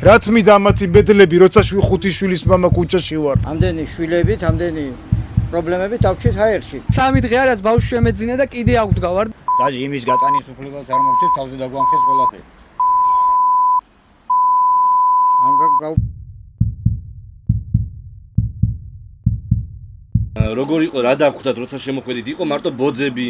რაც მინდა ამათი ბედლები, როცა ხუთი შვილის მამა ქუჩაში ვარ. ამდენი შვილებით, ამდენი პრობლემებით დავჭით ჰაერში. 3 დღეა რაც ბავშვი შემეძინა და კიდე აღვდგავარ. დაჟე იმის გატანის უფლებას არ მოგცეთ, თავზე დაგვანხეს ყველაფერი. როგორ იყო, რა დაგვხვდათ, როცა შემოხვედით, იყო მარტო ბოძები,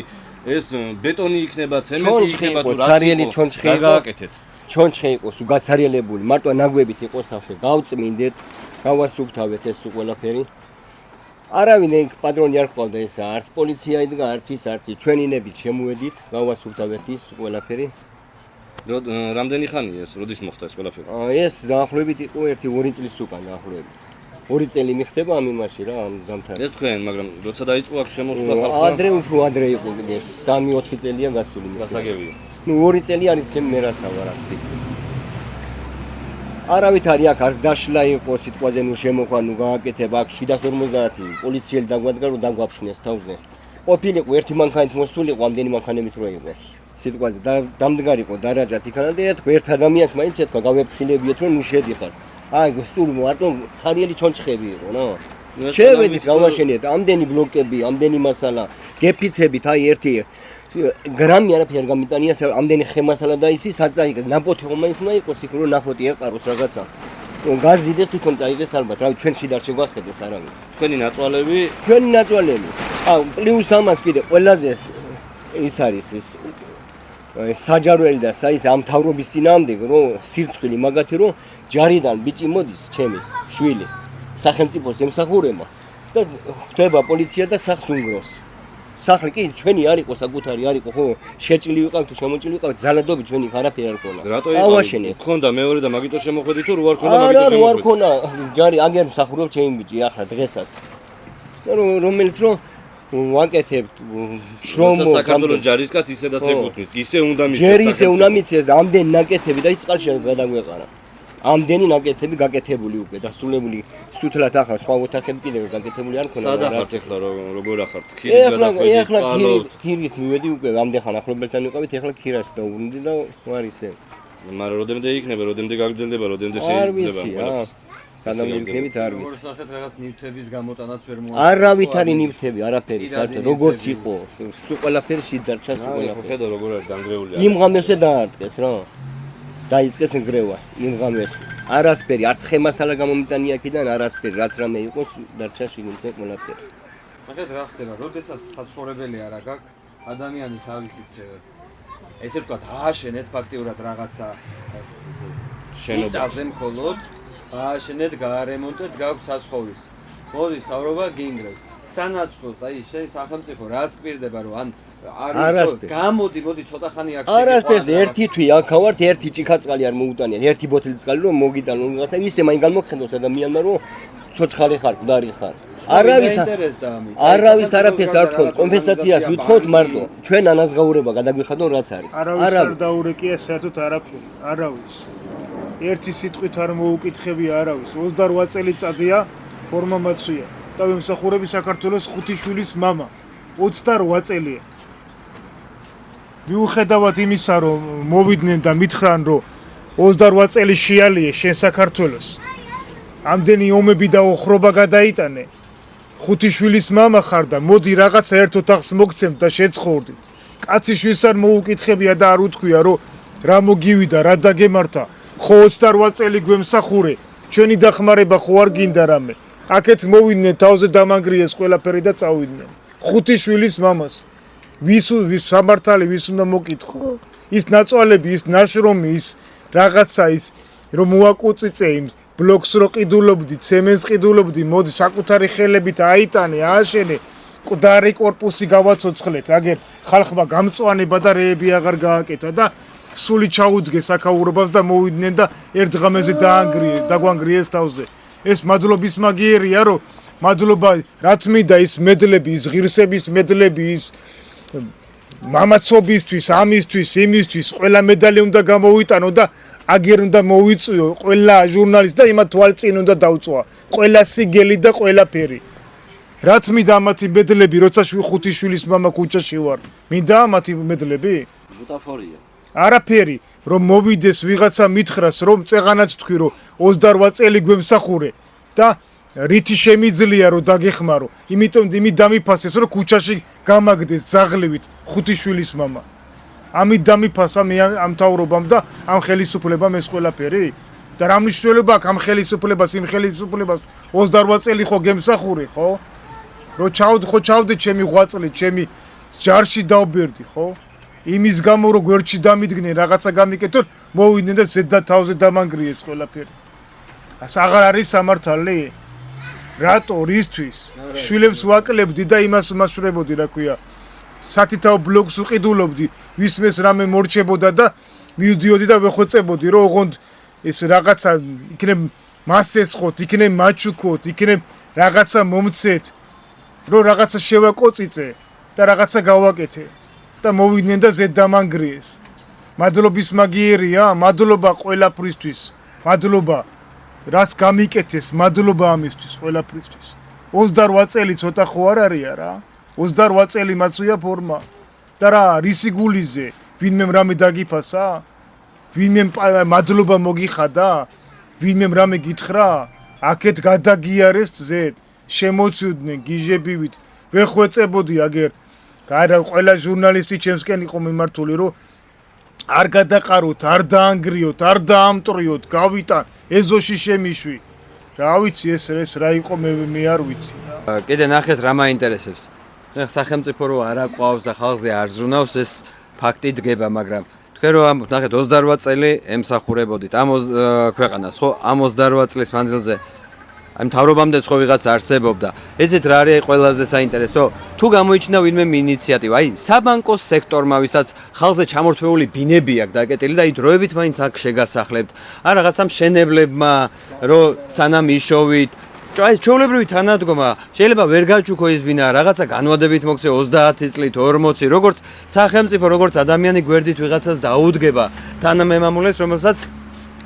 ეს ბეტონი იქნება, ცემენტი იქნება თუ რა ცარიელი ჩონჩხი იყო. გააკეთეთ. ჩონჩხი იყო, სულ გაცარიელებული, მარტო ნაგვებით იყო სახში. გავწმინდეთ, გავასუფთავეთ ეს ყველაფერი. არავინ ეგ პატრონი არ ყავდა ეს, არც პოლიცია იდგა, არც ის, არც ჩვენინებით შემოვედით, გავასუფთავეთ ის ყველაფერი. რამდენი ხანია ეს, როდის მოხდა ეს ყველაფერი? ეს დაახლოებით იყო 1-2 წლის უკან დაახლოებით. 2 წელი მიხდება ამ იმაში რა, ამ ზამთარში. ეს თქვენ, მაგრამ როცა დაიწყო აქ შემოსვლა ადრე უფრო ადრე იყო კიდე 3-4 წელია გასული მის. გასაგებია. 2 წელი არის ჩემი მერაცა ვარ აქ. არავითარი აქ არც დაშლა იყო სიტყვაზე ნუ შემოხვა ნუ გააკეთებ აქ 750 პოლიციელი დაგვადგა რომ დაგვაფშნეს თავზე. ყოფილიყო ერთი მანქანით მოსულიყო ამდენი მანქანებით რო იყო. სიტყვაზე დამდგარიყო დარაჯათ იქანა და ეთქვა ერთ ადამიანს მაინც ეთქვა გავეფრთხილებიეთ რომ ნუ შედიხარ. აი სულ მარტო ცარიელი ჩონჩხები იყო რა. შევედით გავაშენეთ ამდენი ბლოკები, ამდენი მასალა, გეფიცებით აი ერთი გრამი არაფერი არ გამიტანია ამდენი ხემასალა და ისი საწაიღეს ნაფოტი ხომ მაინც უნდა იყოს იქ რომ ნაფოტი ეყაროს რაღაცა. გაზი იდეს თვითონ წაიღეს ალბათ რა ჩვენ შიდა შეგვახედეს არავინ. თქვენი ნაწვალები აუ პლუს ამას კიდე ყველაზე ის არის ეს საჯარველი და საის ამ თავრობის წინააღმდეგ რომ სირცხვილი მაგათი რომ ჯარიდან ბიჭი მოდის ჩემი შვილი სახელმწიფოს ემსახურება და ხდება პოლიცია და სახს უნგროს. სახლი კი ჩვენი არ იყო საკუთარი არ იყო ხო შეჭილი ვიყავ თუ შემოჭილი ვიყავ ძალადობი ჩვენი არაფერი არ ქონა. რატო იყო? ქონდა მეორე და მაგიტო შემოხვედი თუ რო არ ქონდა მაგიტო შემოხვედი. არ ქონა ჯარი აგერ მსახურობ ჩემი ბიჭი ახლა დღესაც. რომელიც რომ ვაკეთებთ შრომო საქართველოს ჯარისკაც ისედაც ეკუთვნის ისე უნდა მიცეს ჯერ ისე უნდა მიცეს და ამდენი ნაკეთები და ის წყალში გადაგვეყარა. ამდენი ნაკეთები გაკეთებული უკვე დასრულებული სუთლად ახლა სხვა ოთახები კიდევ გაკეთებული არ ქონა. სად ახართ ახლა როგორ ახართ? ქირით გადახვედით, ახლა ქირით მივედი უკვე ამდენ ახლობელთან ვიყავით ახლა ქირას დაუბრუნდი და ვარ ისე. მაგრამ როდემდე იქნება, როდემდე გაგრძელდება, როდემდე შეიძლება. სანამ იქნებით არ ვიცი. როგორ სახეთ რაღაც ნივთების გამოტანაც ვერ მოახერხა. არავითარი ნივთები, არაფერი საერთოდ როგორც იყო, სულ ყველაფერი შედარჩა სულ ყველაფერი. ხედა როგორ არის დანგრეული. იმ ღამესზე დაარტყეს რა. დაიწყეს ნგრევა იმ ღამეს. არასფერი, არც ხემასალა გამომიტანია აქედან, არასფერი, რაც რამე იყოს, დარჩა შიგნით ყველაფერი. ახეთ რა ხდება, როდესაც საცხოვრებელი არა გაქვს, ადამიანი თავისით ესე ვთქვათ, ააშენეთ ფაქტიურად რაღაცა შენობა მხოლოდ ააშენეთ, გაარემონტეთ, გაქვთ საცხოვრის. მოდის თავრობა გინგრეს. სანაცვლოდ, აი, შენ სახელმწიფო რას კვირდება, რომ ან გამოდი, მოდი ცოტა ხანი აქ შეგეყვა. არასდროს ერთი თვი აქავართ, ერთი ჭიქაწყალი არ მოუტანია, ერთი ბოთლი წყალი რომ მოგიტანო, რაღაცა ისე მაინ გამოგხედოს ადამიანმა რომ ცოცხალი ხარ, მკვდარი ხარ. არავის არაფერს არ თქონთ, კომპენსაციას ვითხოვთ მარტო. ჩვენ ანაზღაურება გადაგვიხადონ რაც არის. არავის არ დაურეკია საერთოდ არაფერი, არავის. ერთი სიტყვით არ მოუკითხები არავის. 28 წელიწადია ფორმა მაცვია და ვემსახურები საქართველოს 5 შვილის მამა. 28 წელია. მიუხედავად იმისა, რომ მოვიდნენ და მითხრან, რომ 28 წელი შეალიე შენ საქართველოს. ამდენი ომები და ოხრობა გადაიტანე. 5 შვილის მამა ხარ და მოდი რაღაცა ერთ ოთახს მოგცემ და შეცხოვრდით. კაცი შვილს არ მოუკითხებია და არ უთქვია, რომ რა მოგივიდა, რა დაგემართა. ხო 28 წელი გვემსახურე. ჩვენი დახმარება ხო არ გინდა რამე. აქეთ მოვიდნენ თავზე დამანგრიეს ყველაფერი და წავიდნენ. 5 შვილის მამას. ვის სამართალი ვის უნდა მოკითხო? ის ნაწვალები, ის ნაშრომი, ის რაღაცა ის რომ მოაკუწიწე იმ ბლოკს რო ყიდულობდი, ცემენტს ყიდულობდი, მოდი საკუთარი ხელებით აიტანე, ააშენე, მკვდარი корпуსი გავაცოცხლეთ, აგერ ხალხმა გამწვანება და რეები აღარ გააკეთა და სული ჩაუდგეს აქაურობას და მოვიდნენ და ერთ ღამეზე დაგვანგრიეს თავზე. ეს მადლობის მაგიერია, რომ მადლობა რაც მინდა ის მედლები, ის ღირსების მედლები, ის მამაცობისთვის, ამისთვის, იმისთვის, ყველა მედალი უნდა გამოვიტანო და აგერ უნდა მოვიწვიო ყველა ჟურნალისტი და იმათ თვალწინ უნდა დავწვა. ყველა სიგელი და ყველაფერი. რაც მინდა ამათი მედლები, როცა 5 შვილის მამა ქუჩაში ვარ. მინდა ამათი მედლები? ბუტაფორია. არაფერი რომ მოვიდეს ვიღაცა მითხრას რომ წეღანაც თქვი რომ 28 წელი გვემსახურე და რითი შემიძლია რომ დაგეხმარო იმიტომ იმით დამიფასეს რომ ქუჩაში გამაგდეს ძაღლივით ხუთი შვილის მამა ამით დამიფასა მე ამ თავრობამ და ამ ხელისუფლებამ ეს ყველაფერი და რა მნიშვნელობა აქვს ამ ხელისუფლებას იმ ხელისუფლებას 28 წელი ხო გემსახურე ხო რომ ჩავდე ჩემი ღვაწლით ჩემი ჯარში დავბერდი ხო იმის გამო რომ გვერდში დამიდგნენ რაღაცა გამიკეთონ მოვიდნენ და ზედა თავზე დამანგრიეს ყველაფერი ას აღარ არის სამართალი რატო რისთვის შვილებს ვაკლებდი და იმას უმასურებოდი რა ქვია სათითაო ბლოგს უყიდულობდი ვისმეს რამე მორჩებოდა და მივდიოდი და ვეხვეწებოდი რომ ოღონდ ეს რაღაცა იქნებ მასეცხოთ იქნებ მაჩუქოთ იქნებ რაღაცა მომცეთ რომ რაღაცა შევაკოწიწე და რაღაცა გავაკეთე და მოვიდნენ და ზედ დამანგრიეს მადლობის მაგიერია მადლობა ყველაფრისთვის მადლობა რაც გამიკეთეს მადლობა ამისთვის ყველაფრისთვის 28 წელი ცოტა ხო არ არია რა 28 წელი მაწვია ფორმა და რა რისი გულიზე ვინმე რამე დაგიფასა ვინმე მადლობა მოგიხადა ვინმე რამე გითხრა აქეთ გადაგიარეს ზედ შემოწიოდნენ გიჟებივით ვეხვეწებოდი აგერ არა ყველა ჟურნალისტი ჩემსკენ იყო მიმართული რომ არ გადაყაროთ არ დაანგრიოთ არ დაამტრიოთ გავიტან ეზოში შემიშვი რა ვიცი ეს რა იყო მე არ ვიცი კიდე ნახეთ რა მაინტერესებს სახელმწიფო რო არ აყვავს და ხალხზე არ ზრუნავს ეს ფაქტი დგება მაგრამ თქვენ რომ ნახეთ 28 წელი ემსახურებოდით ამ ქვეყანას ხო ამ 28 წლის მანძილზე აი მთავრობამდე ხო ვიღაც არსებობდა ესეთ რა არის ყველაზე საინტერესო თუ გამოიჩინა ვინმე ინიციატივა აი საბანკო სექტორმა ვისაც ხალხზე ჩამორთმეული ბინები აქვს დაკეტილი და აი დროებით მაინც აქ შეგასახლებთ ან რაღაცა მშენებლებმა რომ სანამ იშოვით ეს ჩვეულებრივი თანადგომა შეიძლება ვერ გაჩუქო ის ბინა რაღაცა განვადებით მოგცე 30 წლით 40 როგორც სახელმწიფო როგორც ადამიანი გვერდით ვიღაცას დაუდგება თანამემამულეს რომელსაც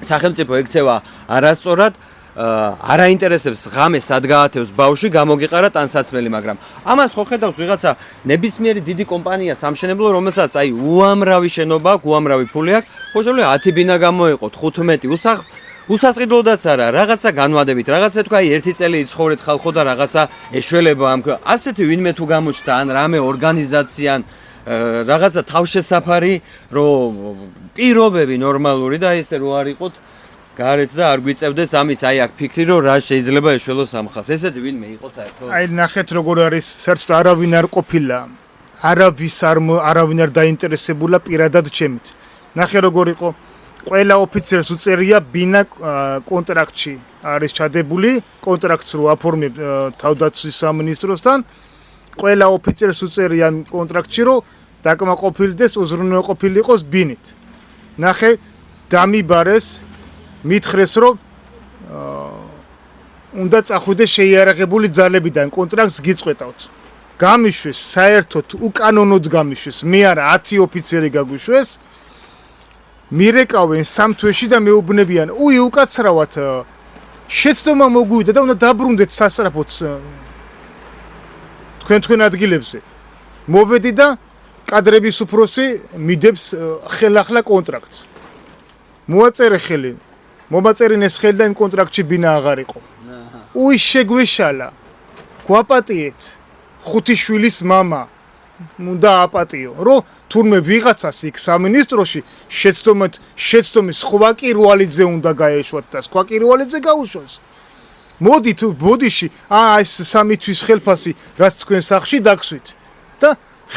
სახელმწიფო ექცევა არასწორად არაინტერესებს ღამე სად გაათევს ბავშვი გამოგიყარა ტანსაცმელი მაგრამ ამას ხო ხედავს ვიღაცა ნებისმიერი დიდი კომპანია სამშენებლო რომელსაც აი უამრავი შენობა აქვს უამრავი ფული აქვს ხო შეიძლება 10 ბინა გამოიყოთ 15 usახს უსასყიდლოდაც არა რაღაცა განვადებით რაღაცა თქვა აი ერთი წელი იცხოვრეთ ხალხო და რაღაცა ეშველება ამ ასეთი ვინმე თუ გამოჩნდა ან რამე ორგანიზაციან რაღაცა თავშესაფარი რომ პირობები ნორმალური და ესე რო არ იყოთ გარეთ და არ გვიწევდეს ამის აი აქ ფიქრი რომ რა შეიძლება ეშველოს ამ ხალხს ესეთი ვინმე იყო საერთოდ აი ნახეთ როგორ არის საერთოდ არავინ არ ყოფილა არავინ არ დაინტერესებულა პირადად ჩემით ნახე როგორ იყო ყველა ოფიცერს უწერია ბინა კონტრაქტში არის ჩადებული კონტრაქტს რო აფორმებ თავდაცვის სამინისტროსთან ყველა ოფიცერს უწერია კონტრაქტში რომ დაკმაყოფილდეს უზრუნველყოფილიყოს ბინით ნახე დამიბარეს მითხრეს რომ უნდა წახვიდეს შეიარაღებული ძალებიდან კონტრაქტს გიწყვეტავთ გამიშვეს საერთოდ უკანონოდ გამიშვეს მე არა 10 ოფიცერი გაგვიშვეს მირეკავენ 3 თვეში და მეუბნებიან უი უკაცრავად შეცდომა მოგვივიდა და უნდა დაბრუნდეთ სასწრაფოდ თქვენ ადგილებზე მოვედი და კადრების უფროსი მიდებს ხელახლა კონტრაქტს მოაწერე ხელი მომაწერინეს ხელი და იმ კონტრაქტში ბინა აღარ იყო უი შეგვეშალა გვაპატიეთ ხუთი შვილის მამა უნდა აპატიო რომ თურმე ვიღაცას იქ სამინისტროში შეცდომის სხვა კირვალიძე უნდა გაეშვათ და სხვა კირვალიძე გაუშვას მოდით ბოდიში ეს 3 თვის ხელფასი რაც თქვენ სახში დაგსვით და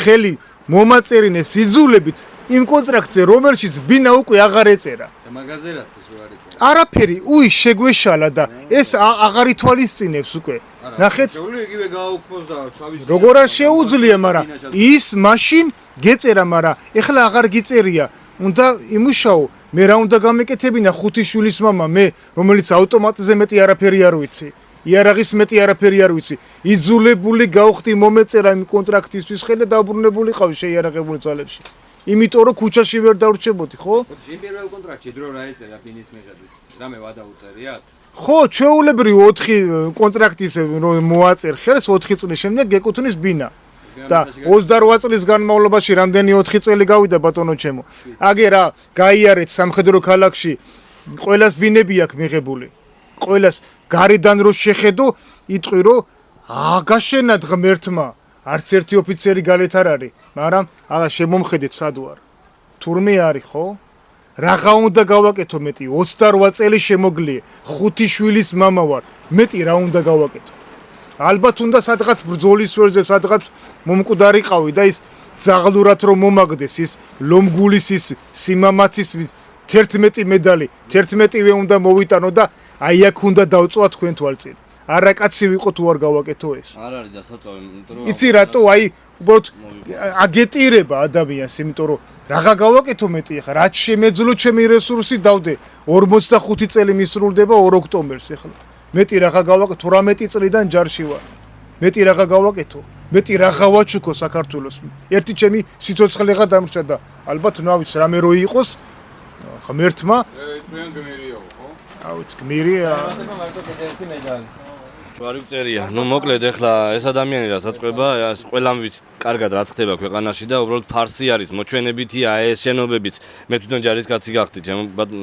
ხელი მომაწერინეს იძულებით იმ კონტრაქტზე რომელშიც ბინა უკვე აღარ ეწერა და მაგაზე რა რო არ ეწერა არაფერი უი შეგვეშალა და ეს აღარ ითვალისწინებს უკვე ნახეთ იგივე გააუქმოს და შავის როგორ არ შეუძლია მაგრამ ის მაშინ გეწერა მაგრამ ეხლა აღარ გიწერია უნდა იმუშაო მე რა უნდა გამეკეთებინა ხუთი შვილის მამა მე რომელიც ავტომატზე მეტი არაფერი არ ვიცი იარაღის მეტი არაფერი არ ვიცი იძულებული გავხდი მომეწერა იმ კონტრაქტისთვის ხელი და დაუბრუნებულიყავი შეიარაღებული ძალებში იმიტომ რომ ქუჩაში ვერ დავრჩებოდი ხო იმ პირველ კონტრაქტში დრო რა ეწერა ბინის მიღების რამე ვადა უწერიათ ხო ჩვეულებრივ 4 კონტრაქტის რომ მოაწერ ხელს 4 წლის შემდეგ გეკუთვნის ბინა და 28 წლის განმავლობაში რამდენი 4 წელი გავიდა ბატონო ჩემო. აგე რა, გაიარეთ სამხედრო ქალაქში ყველას ბინები აქვს მიღებული. ყველას გარედან რო შეხედო, იტყვი რომ აგაშენად ღმერთმა, არც ერთი ოფიცერი გალეთ არ არის, მაგრამ აღა შემომხედეთ სად ვარ. თურმე არის ხო? რაღა უნდა გავაკეთო მეტი 28 წელი შემოგლიე 5 შვილის მამა ვარ მეტი რა უნდა გავაკეთო ალბათ უნდა სადღაც ბრძოლის ვერზე სადღაც მომკვდარი ყავი და ის ძაღლურად რომ მომაგდეს ის ლომგულის ის სიმამაცის 11 მედალი 11-ვე უნდა მოვიტანო და აი აქ უნდა დავწვა თქვენ თვალწინ არა კაცი ვიყო თუ არ გავაკეთო ეს არ არის დასაწვავი იმიტომ რომ იცი რატო აი უბრალოდ აგეტირება ადამიანს იმიტომ რომ რაღა გავაკეთო მეტი ახლა რაც შემეძლო ჩემი რესურსი დავდე 45 წელი მისრულდება 2 ოქტომბერს ახლა მეტი რაღა გავაკეთო 18 წლიდან ჯარში ვარ მეტი რაღა გავაკეთო მეტი რაღა ვაჩუქო საქართველოს ერთი ჩემი სიცოცხლეღა დამრჩა და ალბათ ნავიც რამე რო იყოს ღმერთმა თქვენ გმირიო ხო? აუც გმირია ჯვარი წერია. ნუ მოკლედ ეხლა ეს ადამიანი რასაც ყვება, ეს ყველამ ვიცი კარგად რა ხდება ქვეყანაში და უბრალოდ ფარსი არის, მოჩვენებითია ეს შენობებიც. მე თვითონ ჯარისკაცი გახდი,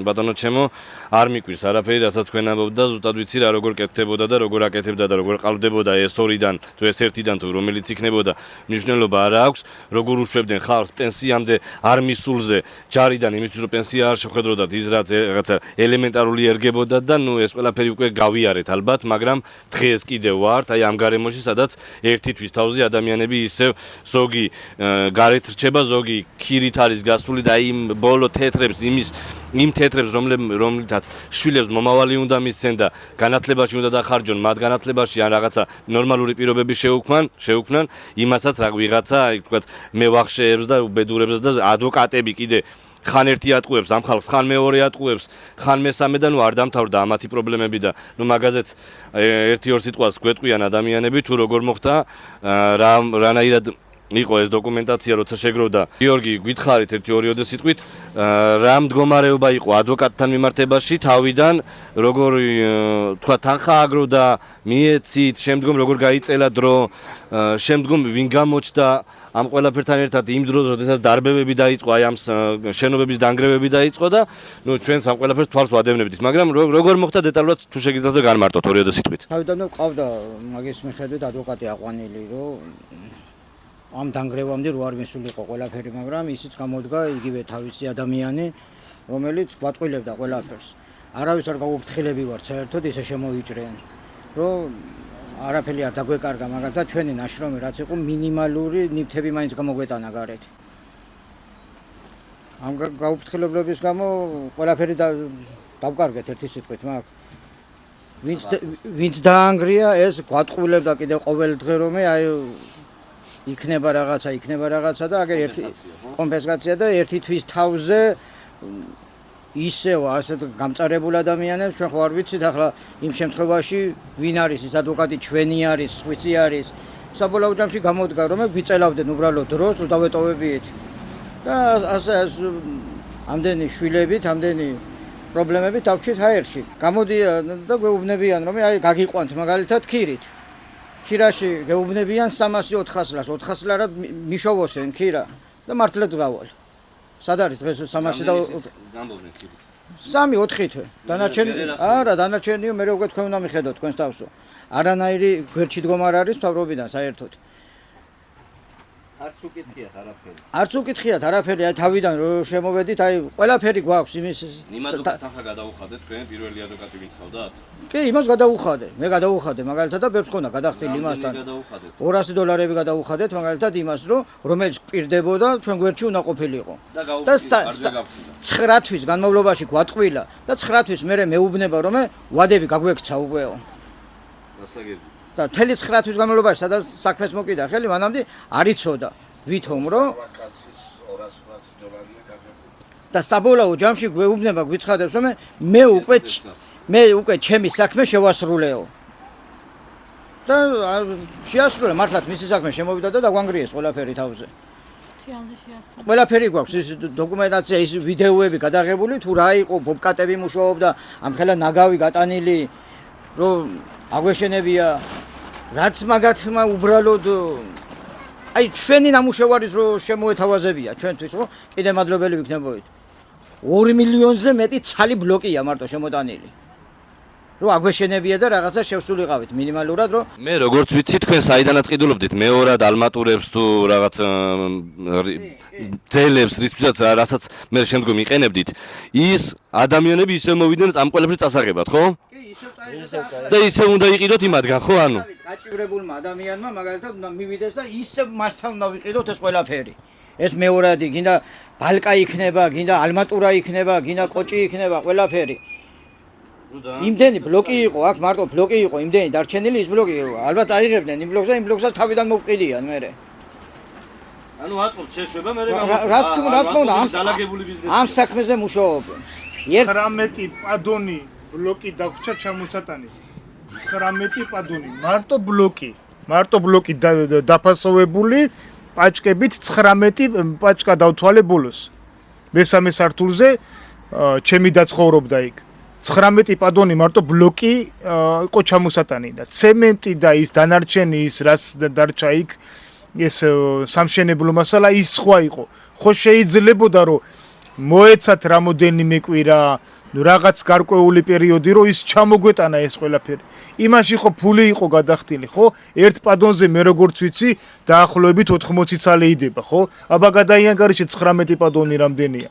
ბატონო ჩემო, არ მიკვირს არაფერი, რასაც თქვენ ამბობთ და ზუსტად ვიცი რა როგორ კეთდებოდა და როგორ აკეთებდა და როგორ ყალბდებოდა ეს 2-დან თუ ეს 1-დან თუ რომელიც იქნებოდა, მნიშვნელობა არ აქვს, როგორ უშვებდნენ ხალხს პენსიამდე არ მისულზე ჯარიდან იმისთვის რომ პენსია არ შეხვედროდათ ის რაღაცა ელემენტარული ერგებოდა და ნუ ეს ყველაფერი უკვე გავიარეთ ალბათ, მაგრამ დღეს კიდევ ვართ, აი ამ გარემოში, სადაც ერთი თვის თავზე ადამიანები ისევ ზოგი გარეთ რჩება, ზოგი ქირით არის გასული და იმ ბოლო თეთრებს იმ თეთრებს რომლითაც შვილებს მომავალი უნდა მისცენ და განათლებაში უნდა დახარჯონ, მათ განათლებაში ან რაღაცა ნორმალური პირობები შეუქმნან, იმასაც რა ვიღაცა, აი თქვათ მე ვახშეებს და უბედურებს და ადვოკატები კიდე ხან ერთი ატყუებს ამ ხალხს, ხან მეორე ატყუებს, ხან მესამე და ნუ არ დამთავრდა ამათი პრობლემები და ნუ მაგაზეც ერთი-ორ სიტყვას გვეტყვიან ადამიანები თუ როგორ მოხდა რანაირად იყო ეს დოკუმენტაცია როცა შეგროვდა გიორგი გითხარით 1-2 სიტყვით რა მდგომარეობა იყო ადვოკატთან მიმართებაში თავიდან როგორი თქვა თანხა აგროვდა მიეცით შემდგომ როგორ გაიწელა დრო შემდგომ ვინ გამოჩნდა ამ ყველაფერთან ერთად იმ დროს როდესაც დარბევები დაიწყო აი ამ შენობების დანგრევები დაიწყო და ნუ ჩვენს ამ ყველაფერს თვალს ვადევნებდით მაგრამ როგორ მოხდა დეტალურად თუ შეგიძლიათ განმარტოთ 2 სიტყვით თავიდან ყავდა მაგის მიხედვით ადვოკატი აყვანილი რომ ამ დანგრევამდე რო არ მისულიყო ყველაფერი მაგრამ ისიც გამოდგა იგივე თავისი ადამიანი რომელიც გვატყვილებდა ყველაფერს არავის არ გაუფრთხილები ვარ საერთოდ ისე შემოიჭრენ რომ არაფერი არ დაგვეკარგა მაგალითად ჩვენი ნაშრომი რაც იყო მინიმალური ნივთები მაინც გამოგვეტანა გარეთ ამ გაუფრთხილებლების გამო ყველაფერი დავკარგეთ ერთი სიტყვით მაგ ვინც დაანგრია ეს გვატყვილებდა კიდევ ყოველ დღე რომ აი იქნება რაღაცა და აგერ ერთი კომპენსაცია და ერთი თვის თავზე ისევ ასეთ გამწარებულ ადამიანებს ჩვენ ხო არ ვიცით ახლა იმ შემთხვევაში ვინ არის ის ადვოკატი ჩვენი არის სვიცი არის საბოლოო ჯამში გამოდგა რომ გვიწელავდნენ უბრალოდ დროს დავეტოვებიეთ და ასე ამდენი შვილებით ამდენი პრობლემებით დავჭით ჰაერში გამოდიან და გვეუბნებიან რომ აი გაგიყვანთ მაგალითად ქირით ქირაში გეუბნებიან 300-400 ლარს 400 ლარად მიშოვოსენ ქირა და მართლაც გავალ სად არის დღეს 300 და გამბობდნენ ქირით 3-4 თვე დანარჩენიო მე უკვე თქვენ უნდა მიხედოთ თქვენს თავსო არანაირი გვერდში დგომა არ არის თავრობიდან საერთოდ არც უკითხიათ არაფერი აი თავიდან რო შემოვედით აი ყველაფერი გვაქვს იმის ნიმადობის თანხა გადაუხადეთ თქვენ პირველი ადვოკატი ვინც ხავდათ კი იმას გადაუხადე მე გადაუხადე მაგალითად და ბევრს ხონდა გადახდილი იმასთან $200 გადაუხადეთ მაგალითად იმას რომელიც პირდებოდა ჩვენ გვერდში უნდა ყოფილიყო და 9 თვის განმავლობაში გვატყვილა და 9 თვის მე მეუბნება რომ ვადები გაგვექცა უკვე გასაგები და თელი 9 თვის განმავლობაში სადაც საქმეს მოკიდა ხელი მანამდე არ იცოდა ვითომ რომ და საბოლოო ჯამში გვეუბნება გვიცხადებს რომ მე უკვე ჩემი საქმე შევასრულეო და შეასრულე მართლაც მისი საქმე შემოვიდა და დაგვანგრიეს ყველაფერი თავზე ყველაფერი გვაქვს ის დოკუმენტაცია ის ვიდეოები გადაღებული თუ რა იყო ბობკატები მუშაობდა ამ ხელა ნაგავი გატანილი რომ აგვეშენებია რაც მაგათმა უბრალოდ აი ჩვენი ნამუშევარის რო შემოეთავაზებია ჩვენთვის ხო? კიდე მადლობელი ვიქნებოდით. 2 მილიონზე მეტი ცალი ბლოკია მარტო შემოტანილი. რო აგვეშენებია და რაღაცა შევსულიყავით მინიმალურად რო მე როგორც ვიცი თქვენ საიდანაც ყიდულობდით მეორად ალმატურებს თუ რაღაც ძელებს რისთვისაც რასაც მე შემდგომ იყენებდით ის ადამიანები ისე მოვიდნენ ამ ყველაფრის წასაღებად ხო? კი ისევ წაიღეს და ისე უნდა იყიდოთ იმათგან ხო ანუ? გაჭირებულმა ადამიანმა მაგალითად უნდა მივიდეს და ისე მასთან უნდა ვიყიდოთ ეს ყველაფერი. ეს მეორადი, გინდა ბალკა იქნება, გინდა ალმატურა იქნება, გინდა კოჭი იქნება, ყველაფერი. იმდენი ბლოკი იყო, აქ მარტო ბლოკი იყო, იმდენი დარჩენილი ის ბლოკი იყო. ალბათ აიღებდნენ იმ ბლოკს და იმ ბლოკსაც თავიდან მოვყიდიან მე. ანუ აწყობთ შეშვება მე რა თქმა უნდა ამ საქმეზე მუშაობენ. 19 პადონი ბლოკი დაგვრჩა ჩამოსატანი. 19 პადონი, მარტო ბლოკი დაფასოვებული პაჭკებით 19 პაჭკა დავთვალე ბოლოს. მესამე სართულზე ჩემი და ცხოვრობდა იქ. 19 პადონი მარტო ბლოკი იყო ჩამოსატანი და ცემენტი და ის დანარჩენი ის რაც დარჩა იქ ეს სამშენებლო მასალა ის სხვა იყო. ხო შეიძლებოდა რომ მოეცათ რამოდენიმე კვირა რაღაც გარკვეული პერიოდი რომ ის ჩამოგვეტანა ეს ყველაფერი. იმაში ხო ფული იყო გადახდილი, ხო? ერთ პადონზე მე როგორც ვიცი დაახლოებით 80 ცალი იდება, ხო? აბა გადაიანგარიშე 19 პადონი რამდენია.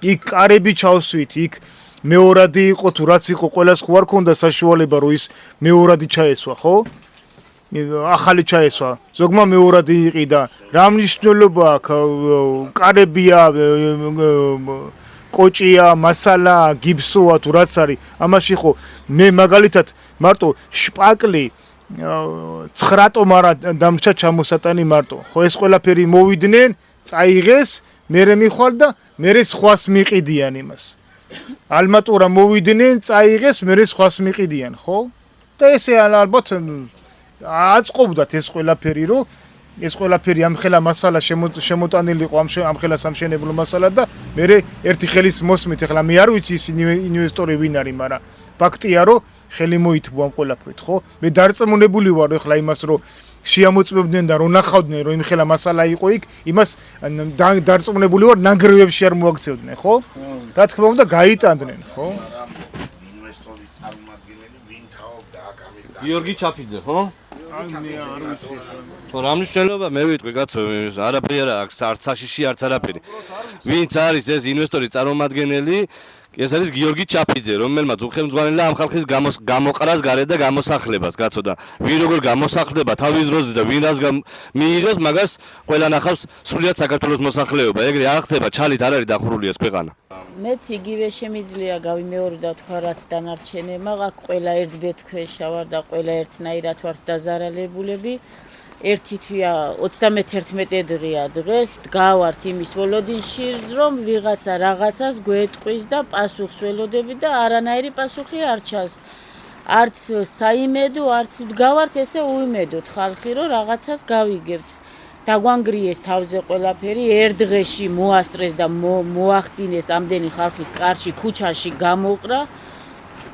იქ კარები ჩავსვით, იქ მეორადი იყო თუ რაც იყო, ყველას ხო არ ქონდა საშუალება რომ ის მეორადი ჩაესვა, ხო? ახალი ჩაესვა. ზოგმა მეორადი იყიდა. რა მნიშვნელობა აქვს? კარებია, კოჭია, მასალა, გიფსოა თუ რაც არის. ამაში ხო მე მაგალითად მარტო შპაკლი 9 ტომარა დამრჩა ჩამოსატანი მარტო. ხო ეს ყველაფერი მოვიდნენ, წაიღეს, მერე მიხვალ და მერე სხვას მიყიდიან იმას. ალმატურა მოვიდნენ, წაიღეს, მერე სხვას მიყიდიან, ხო? და ესე ალბათ აწყობდათ ეს ყველაფერი, რომ ეს ყველაფერი ამ ხელა მასალა შემოტანილი იყო ამ ხელა სამშენებლო მასალა და მე ერთი ხელის მოსმით ახლა მე არ ვიცი ის ინვესტორი ვინ არის, მაგრამ ფაქტია რომ ხელი მოითბო ამ ყველაფრით, ხო? მე დარწმუნებული ვარ ახლა იმას რომ შეამოწმებდნენ და რომ ნახავდნენ რომ იმ ხელა მასალა იყო იქ, იმას დარწმუნებული ვარ ნანგრევებში არ მოაქცევდნენ, ხო? რა თქმა უნდა გაიტანდნენ, ხო? ინვესტორი წარმომადგენელი ვინ თაობდა აქ ამით გიორგი ჩაფიძე, ხო? მე არ ვიცი. ხო, რა მნიშვნელობა მე ვიტყვი კაცო, არაფერი არა აქვს, არც საშიში, არც არაფერი. ვინც არის ეს ინვესტორი წარმომადგენელი, ეს არის გიორგი ჩაფიძე, რომელმაც უხელმძღვანელა ამ ხალხის გამოყრას გარეთ და გამოსახლებას, კაცო და ვინ როგორ გამოსახლდება თავის დროზე და ვინ რას მიიღებს, მაგას ყველა ნახავს სრულიად საქართველოს მოსახლეობა. ეგრე არ ხდება, ჩალით არ არის დახურული ეს ქვეყანა. მეც იგივე შემიძლია გავიმეორდა თქვა რაც დანარჩენებმა, აქ ყველა ერთ ბეთქვეშა ვარ და ყველა ერთნაირად ვართ დაზარალებულები. ერთი თვია 31 დღეა დღეს დგავართ იმის ველოდინში რომ ვიღაცა რაღაცას გვეტყვის და პასუხს ველოდები და არანაირი პასუხი არ ჩანს. არც საიმედო, არც დგავართ ესე უიმედოთ ხალხი რომ რაღაცას გავიგებთ. დაგვანგრიეს თავზე ყველაფერი, ერთ დღეში მოასწრეს და მოახდინეს ამდენი ხალხის კარში, ქუჩაში გამოყრა.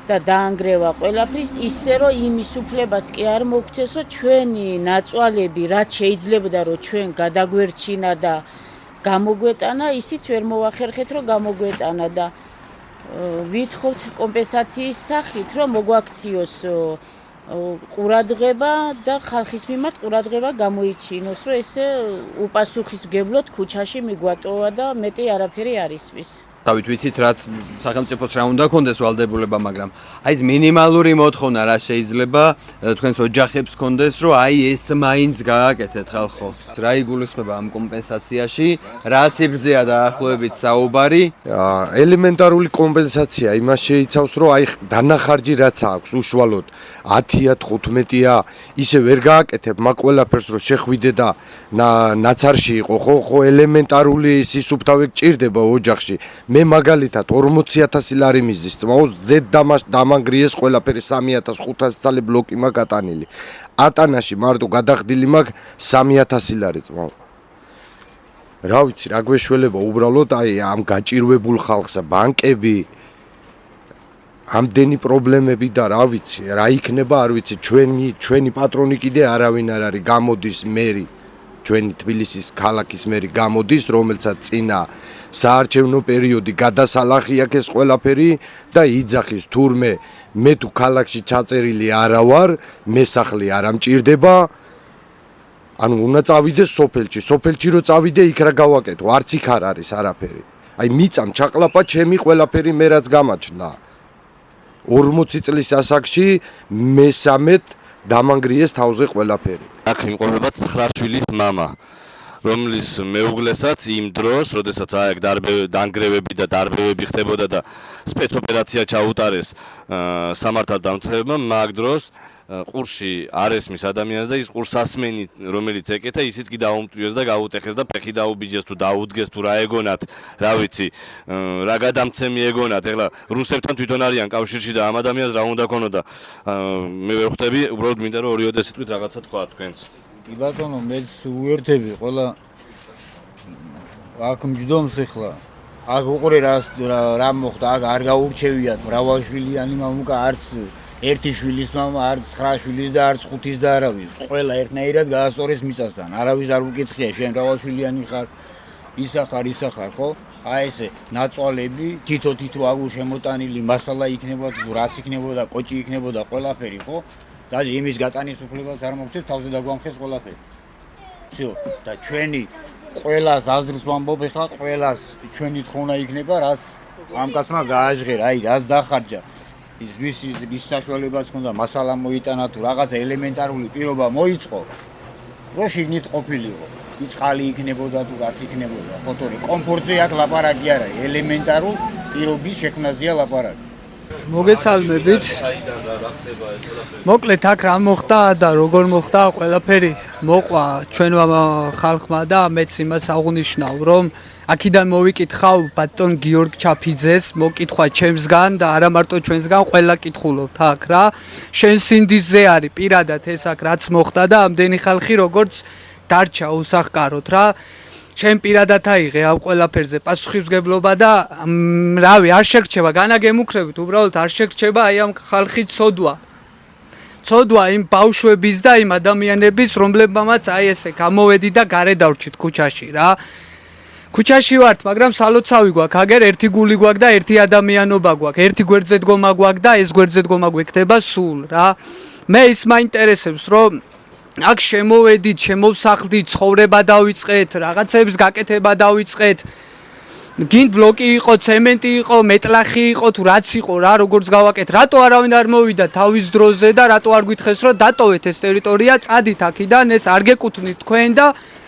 და დაანგრევა ყველაფრის ისე რომ იმის უფლებაც კი არ მოგცეს რომ ჩვენი ნაწვალები რაც შეიძლებოდა რომ ჩვენ გადაგვერჩინა და გამოგვეტანა ისიც ვერ მოახერხეთ რომ გამოგვეტანა და ვითხოვთ კომპენსაციის სახით რომ მოგვაქციოს ყურადღება და ხალხის მიმართ ყურადღება გამოიჩინოს რომ ესე უპასუხისმგებლოდ ქუჩაში მიგვატოვა და მეტი არაფერი არ ისმის. დავით ვიცით რაც სახელმწიფოს რა უნდა კონდეს ვალდებულება, მაგრამ აი ეს მინიმალური მოთხოვნა რა შეიძლება თქვენს ოჯახებს კონდეს, რომ აი ეს მაინც გააკეთეთ ხალხო. რა იგულისხმება ამ კომპენსაციაში, რა ციფრზეა დაახლოებით საუბარი? ელემენტარული კომპენსაცია იმას შეიცავს, რომ აი დანახარჯი რაც აქვს უშუალოდ 10-ა 15-ა ისე ვერ გააკეთებ მაგ ყველაფერს რომ შეხვიდე და ნაცარში იყო, ხო ელემენტარული სისუფთავე გჭირდება ოჯახში. მე მაგალითად 40,000 ლარი მიზის წმაოს ზედ დამანგრიეს ყველაფერი 3,500 წალი ბლოკი მაგ ატანილი. ატანაში მარტო გადახდილი მაგ 3,000 ლარი წმაო. რა ვიცი, რა გვეშველება უბრალოდ აი ამ გაჭირვებულ ხალხსა, ბანკები ამდენი პრობლემები და რა ვიცი, რა იქნება არ ვიცი, ჩვენი პატრონი კიდე არავინ არ არის, გამოდის მერი. ჩვენი თბილისის ქალაქის მერი გამოდის, რომელსაც წინა საარჩევნო პერიოდი გადასალახიაქეს ყველაფერი და იძახის თურმე მე თუ ქალაქში ჩაწერილი არა ვარ, მესახლი არ ამჭირდება. ანუ უნდა წავიდეს სოფელში, სოფელში რო წავიდე იქ რა გავაკეთო, არც იქ არ არის არაფერი. აი მიწამ ჩაყლაპა ჩემი ყველაფერი მე რაც გამაჩნდა. 40 წლის ასაკში მესამედ დამანგრიეს თავზე ყველაფერი. აქ იმყოფება 9 შვილის მამა, რომლის მეუღლესაც იმ დროს, როდესაც აქ დანგრევები და დარბევები ხდებოდა და სპეცოპერაცია ჩაუტარეს სამართალდამცავებმა, მაგ დროს ყურში არ ესმის ადამიანს და ის ყურსასმენი, რომელიც ეკეთა, ისიც კი დაუმტვიოს და გაუტეხეს და ფეხი დაუბიჯეს თუ დაუდგეს თუ რა ეგონათ, რა ვიცი, რა გადამცემი ეგონათ. ეხლა რუსებთან თვითონ არიან კავშირში და ამ ადამიანს რა უნდა ქონოდა. მე ვერ ხვდები, უბრალოდ მინდა რომ ორიოდე სიტყვით რაღაცა თქვა თქვენს. კი ბატონო, მეც უერთები ყველა აქ მჯდომს ეხლა. აქ უყურე რა მოხდა, აქ არ გაურჩევიათ მრავალშვილიანი მამუკა, არც ერთი შვილის მამა, არც 9 შვილის და არც 5-ის და არავის. ყველა ერთნაირად გაასწორეს მიწასთან. არავის არ უკითხია, შენ მრავალშვილიანი ხარ, ისა ხარ, ხო? აი ესე ნაწვალები, თითო აგურ შემოტანილი მასალა იქნება, თუ რაც იქნებოდა, კოჭი იქნებოდა, ყველაფერი, ხო? და იმის გატანის უფლებას არ მოგცეს, თავზე დაგვამხეს ყველაფერი. всё, და ჩვენი ყველას აზრს ვამბობ ახლა, ყველას ჩვენი თხოვნა იქნება, რაც ამ კაცმა გააჟღერა, აი, რაც დახარჯა. ის საშუალებაც ჰქონდა მასალა მოიტანა თუ რაღაცა ელემენტარული პირობა მოიწყო, რომ შიგნით ყოფილიყო. ის ხალი იქნებოდა თუ რაც იქნებოდა, ხო თორე კომფორტზე აქ ლაპარაკი არა, ელემენტარულ პირობის შექმნაზეა ლაპარაკი. მოგესალმებით. მოკლედ აქ რა მოხდა და როგორ მოხდა ყველაფერი მოყვა ჩვენმა ხალხმა და მეც იმას აღნიშნავ, რომ აქედან მოვიკითხავ ბატონ გიორგ ჩაფიძეს, მოკითხვა ჩემსგან და არა მარტო ჩვენსგან, ყველა კითხულობთ აქ რა. შენ სინდისზე არის პირადად ეს აქ რაც მოხდა და ამდენი ხალხი როგორც დარჩა უსახკაროდ რა. შენ პირადად აიღე ამ ყველაფერზე პასუხისმგებლობა და რავი, არ შეგრჩება განაგემუქრებით, უბრალოდ არ შეგრჩება აი ამ ხალხის ცოდვა იმ ბავშვების და იმ ადამიანების, რომლებმაც აი ესე გამოვედი და გარე დავრჩით ქუჩაში რა. ქუჩაში ვართ, მაგრამ სალოცავი გვაქვს, აგერ ერთი გული გვაქვს და ერთი ადამიანობა გვაქვს, ერთი გვერდზე დგომა გვაქვს და ეს გვერდზე დგომა გვექნება სულ რა. მე ის მაინტერესებს, რომ აქ შემოვედით, შემოვსახლდით, ცხოვრება დავიწყეთ, რაღაცებს გაკეთება დავიწყეთ. გინდ ბლოკი იყო, ცემენტი იყო, მეტლახი იყო, თუ რაც იყო რა, როგორც გავაკეთ. რატო არავინ არ მოვიდა თავის დროზე და რატო არ გითხეს, რომ დატოვეთ ეს ტერიტორია, წადით აქედან, ეს არ გეკუთვნით თქვენ და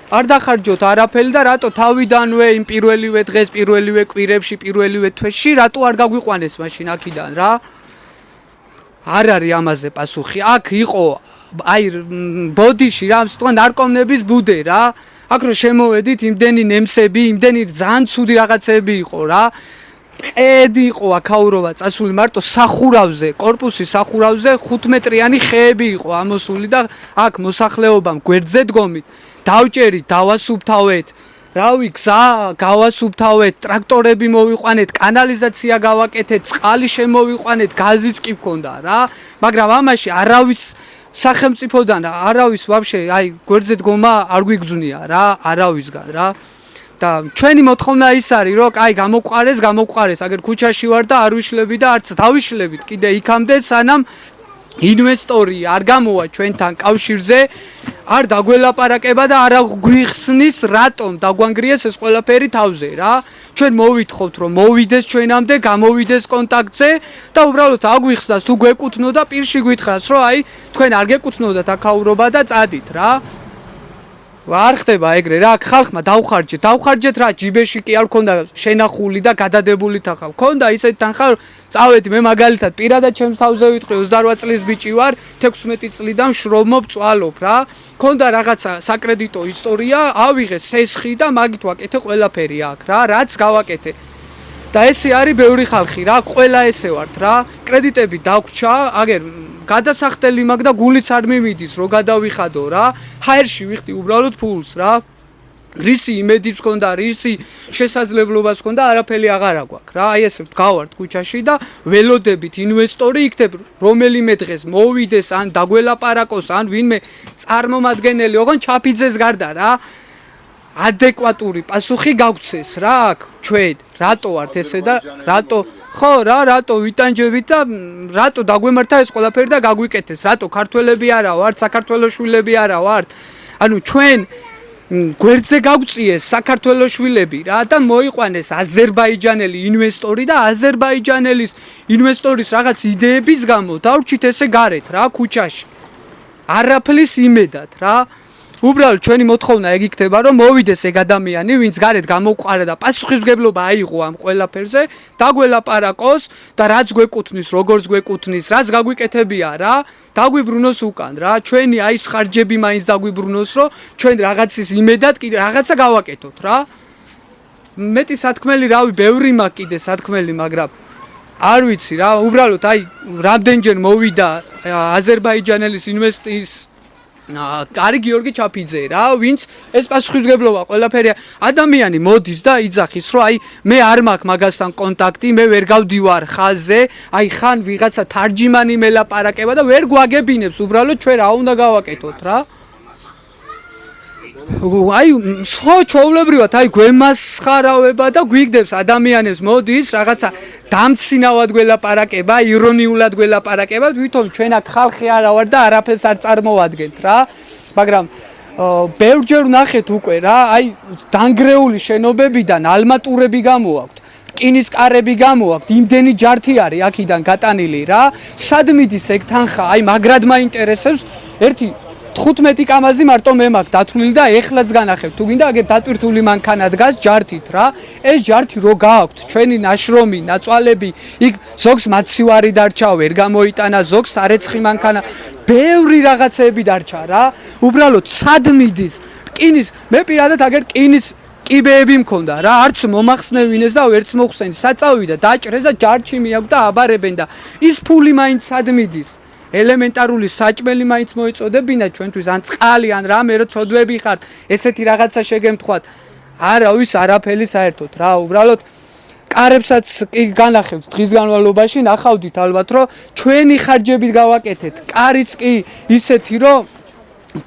არ დახარჯოთ არაფერი და რატო თავიდანვე იმ პირველივე დღეს, პირველივე კვირებში, პირველივე თვეში, რატო არ გაგვიყვანეს მაშინ აქედან რა? არ არის ამაზე პასუხი. აქ იყო აი ბოდიში რა, თქვა ნარკომნების ბუდე რა. აქ რო შემოვედით, იმდენი ნემსები, იმდენი ძალიან ცუდი რაღაცები იყო რა. ყედი იყო აქაურობა წასული მარტო სახურავზე, კორპუსის სახურავზე 5 მეტრიანი ხეები იყო ამოსული და აქ მოსახლეობამ გვერდზე დგომით, დავჭერით, დავასუფთავეთ. რავი, გზა გავასუფთავეთ, ტრაქტორები მოვიყვანეთ, კანალიზაცია გავაკეთეთ, წყალი შემოვიყვანეთ, გაზიც კი მქონდა რა. მაგრამ ამაში არავის სახელმწიფოდან არავის ვაფშე აი გვერდზე დგომა არ გვიგზნია რა, არავისგან რა. და ჩვენი მოთხოვნა ის არის, რომ აი გამოყარეს, აგერ ქუჩაში ვარ და არ ვიშლები და არც დავიშლებით კიდე იქამდე, სანამ ინვესტორი არ გამოვა ჩვენთან კავშირზე, არ დაგველაპარაკება და არ გვიხსნის, რატომ დაგვანგრიეს ეს ყველაფერი თავზე რა. ჩვენ მოვითხოვთ, რომ მოვიდეს ჩვენამდე, გამოვიდეს კონტაქტზე და უბრალოდ აგვიხსნას თუ გვეკუთვნოდა, პირში გვითხრას, რომ აი თქვენ არ გეკუთვნოდათ აქაურობა და წადით რა. არ ხდება ეგრე რა, ხალხმა დავხარჯეთ რა, ჯიბეში კი არ მქონდა შენახული და გადადებული თანხა. მქონდა ისეთი თანხა, წავედი მე მაგალითად პირადად ჩემს თავზე ვიტყვი, 28 წლის ბიჭი ვარ, 16 წლიდან შრომობ, წვალობ რა. მქონდა რაღაცა საკრედიტო ისტორია, ავიღე სესხი და მაგით ვაკეთე ყველაფერი აქ რა, რაც გავაკეთე. და ესე არის ბევრი ხალხი რა, ყველა ესე ვართ რა. კრედიტები დაგვრჩა, აგერ გადასახდელი მაგ და გულიც არ მიმიდის, რომ გადავიხადო რა. ჰაერში ვიხდი უბრალოდ ფულს რა. რისი იმედიც ქონდა, რისი შესაძლებლობაც ქონდა, არაფერი აღარა გვაქვს რა. აი ესე გავართ ქუჩაში და ველოდებით ინვესტორი იქნებ, რომელიმე დღეს მოვიდეს ან დაგველაპარაკოს, ან ვინმე წარმომადგენელი, ოღონდ ჩაფიძეს გარდა რა. ადეკვატური პასუხი გაგვცეს რა აქ ჩვენ რატო ვართ ესე და რატო ხო რა რატო ვიტანჯებით და რატო დაგვემართა ეს ყველაფერი და გაგვიკეთეს რატო ქართველები არა ვართ საქართველოს შვილები არა ვართ ანუ ჩვენ გვერდზე გაგვწიეს საქართველოს შვილები რა და მოიყვანეს აზერბაიჯანელი ინვესტორი და აზერბაიჯანელის ინვესტორის რაღაც იდეების გამო დავრჩით ესე გარეთ რა ქუჩაში არაფლის იმედად რა უბრალოდ ჩვენი მოთხოვნა ეგ იქნება რომ მოვიდეს ეგ ადამიანი ვინც გარეთ გამოუყარა და პასუხისმგებლობა აიღო ამ ყველაფერზე დაგველაპარაკოს და რაც გვეკუთვნის როგორც გვეკუთვნის რაც გაგვიკეთებია რა დაგვიბრუნოს უკან რა ჩვენი აი ეს ხარჯები მაინც დაგვიბრუნოს რომ ჩვენ რაღაცის იმედად კიდე რაღაცა გავაკეთოთ რა მეტი სათქმელი რავი ბევრი მაქვს კიდე სათქმელი მაგრამ არ ვიცი რა უბრალოდ აი რამდენჯერ მოვიდა აზერბაიჯანელის ინვესტის კარი გიორგი ჩაფიძე რა ვინც ეს პასუხისმგებლობა ყველაფერი ადამიანი მოდის და იძახის რომ აი მე არ მაქვს მაგასთან კონტაქტი მე ვერ გავდივარ ხაზზე აი ხან ვიღაცა თარჯიმანი მელაპარაკება და ვერ გვაგებინებს უბრალოდ ჩვენ რა უნდა გავაკეთოთ რა აი ხო ჩაულებრივად აი გვემასხარავება და გვიგდებს ადამიანებს მოდის რაღაცა დამცინავად გველაპარაკება ირონიულად გველაპარაკება თვითონ ჩვენ აქ ხალხი არა ვარ და არაფერს არ წარმოვადგენთ რა მაგრამ ბევრჯერ ვნახეთ უკვე რა აი დანგრეული შენობებიდან ალმატურები გამოაქვთ რკინის კარები გამოაქვთ იმდენი ჯართი არის აქიდან გატანილი რა სად მიდის ეგ თანხა აი მაგრად მაინტერესებს ერთი 15 კამაზი მარტო მე მაქვს დათვლილი და ეხლაც განახებ თუ გინდა აგერ დატვირთული მანქანა დგას ჯართით რა ეს ჯართი რო გააქვთ ჩვენი ნაშრომი ნაწვალები იქ ზოგს მაცივარი დარჩა ვერ გამოიტანა ზოგს სარეცხი მანქანა ბევრი რაღაცები დარჩა რა უბრალოდ სად მიდის რკინის მე პირადად აგერ რკინის კიბეები მქონდა რა არც მომახსნევინეს და ვერც მოხსენ საწავიდა დაჭრეს და ჯარჩი მიაქვს და აბარებენ და ის ფული მაინც სად მიდის ელემენტარული საჭმელი მაინც მოიწოდებინა ჩვენთვის ან წყალი ან რამე რო ცოდვები ხართ ესეთი რაღაცა შეგემთხვათ არა ვის არაფერი საერთოდ რა უბრალოდ კარებსაც კი განახევთ დღის განმავლობაში ნახავდით ალბათ რომ ჩვენი ხარჯებით გავაკეთეთ კარიც კი ისეთი რომ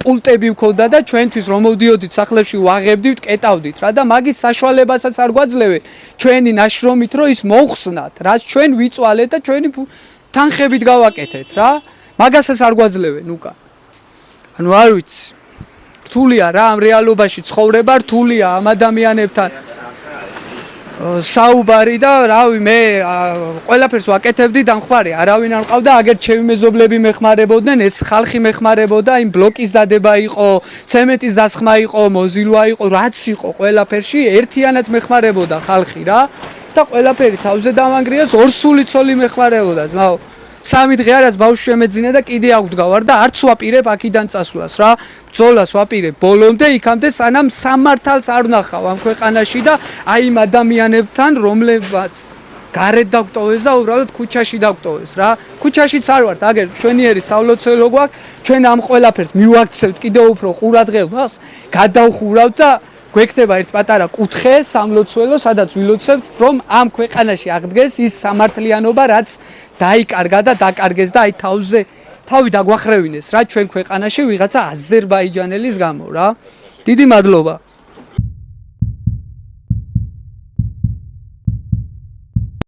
პულტები ვქონდა და ჩვენთვის რომ მოვდიოდით სახლებში ვაღებდით კეტავდით რა და მაგის საშუალებასაც არ გვაძლევენ ჩვენი ნაშრომით რომ ის მოხსნათ რაც ჩვენ ვიწვალეთ და ჩვენი თანხებით გავაკეთეთ რა მაგასაც არ გვაძლევენ უკან ანუ არ ვიცი რთულია რა ამ რეალობაში ცხოვრება რთულია ამ ადამიანებთან საუბარი და რავი მე ყველაფერს ვაკეთებდი დამხმარე არავინ არ მყავდა აგერ ჩემი მეზობლები მეხმარებოდნენ ეს ხალხი მეხმარებოდა იმ ბლოკის დადება იყო ცემენტის დასხმა იყო მოზილვა იყო რაც იყო ყველაფერში ერთიანად მეხმარებოდა ხალხი რა და ყველაფერი თავზე დამანგრიეს ორსული ცოლი მეხმარებოდა ძმაო 3 დღე არას ბავშვი შემეძინა და კიდე აგვდგავარ და არც ვაპირებ აქიდან წასვლას რა ბრძოლას ვაპირებ ბოლომდე იქამდე სანამ სამართალს არ ვნახავ ამ ქვეყანაში და აი იმ ადამიანებთან რომლებაც გარეთ დაგვტოვეს და უბრალოდ ქუჩაში დაგვტოვეს რა ქუჩაშიც არ ვართ აგერ მშვენიერი სავლოცველო გვაქვს ჩვენ ამ ყველაფერს მივაქცევთ კიდევ უფრო ყურადღებას გადავხურავთ და გვექნება ერთ პატარა კუთხე სამლოცველო, სადაც ვილოცებთ, რომ ამ ქვეყანაში აღდგეს ის სამართლიანობა, რაც დაიკარგა და დაკარგეს და აი თავი დაგვახრევინეს რა ჩვენ ქვეყანაში ვიღაცა აზერბაიჯანელის გამო რა. დიდი მადლობა.